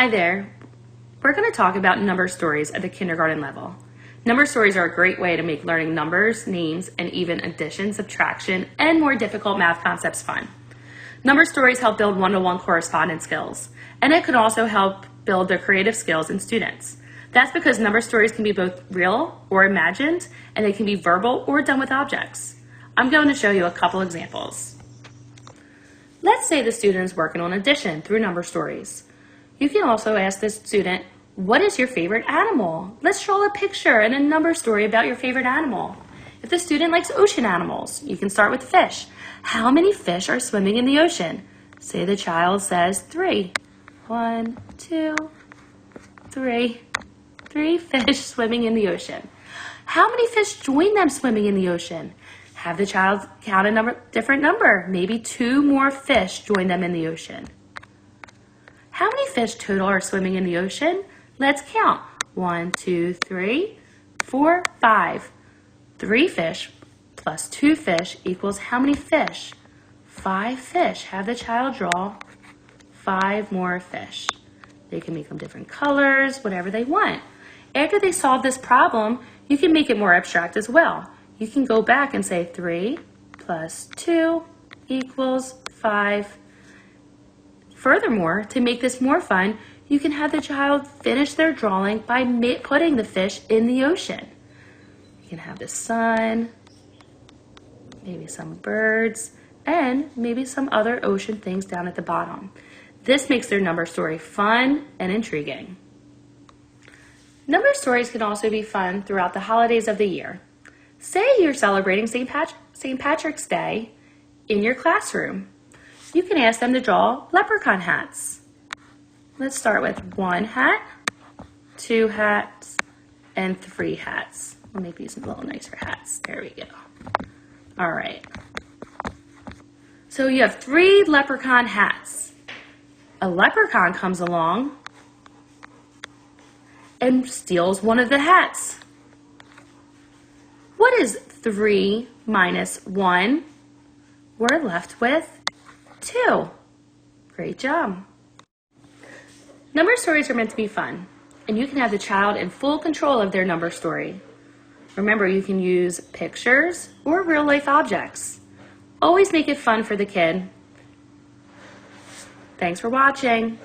Hi there. We're going to talk about number stories at the kindergarten level. Number stories are a great way to make learning numbers, names, and even addition, subtraction, and more difficult math concepts fun. Number stories help build one-to-one correspondence skills, and it can also help build their creative skills in students. That's because number stories can be both real or imagined, and they can be verbal or done with objects. I'm going to show you a couple examples. Let's say the student is working on addition through number stories. You can also ask the student, what is your favorite animal? Let's draw a picture and a number story about your favorite animal. If the student likes ocean animals, you can start with fish. How many fish are swimming in the ocean? Say the child says 3. 1, 2, 3. 3 fish swimming in the ocean. How many fish join them swimming in the ocean? Have the child count a different number. Maybe 2 more fish join them in the ocean. How many fish total are swimming in the ocean? Let's count. 1, 2, 3, 4, 5. 3 fish plus 2 fish equals how many fish? 5 fish. Have the child draw 5 more fish. They can make them different colors, whatever they want. After they solve this problem, you can make it more abstract as well. You can go back and say 3 plus 2 equals 5. Furthermore, to make this more fun, you can have the child finish their drawing by putting the fish in the ocean. You can have the sun, maybe some birds, and maybe some other ocean things down at the bottom. This makes their number story fun and intriguing. Number stories can also be fun throughout the holidays of the year. Say you're celebrating St. Patrick's Day in your classroom. You can ask them to draw leprechaun hats. Let's start with 1 hat, 2 hats, and 3 hats. We'll make these a little nicer hats. There we go. All right. So you have 3 leprechaun hats. A leprechaun comes along and steals one of the hats. What is 3 minus 1? We're left with 2. Great job. Number stories are meant to be fun, and you can have the child in full control of their number story. Remember, you can use pictures or real-life objects. Always make it fun for the kid. Thanks for watching.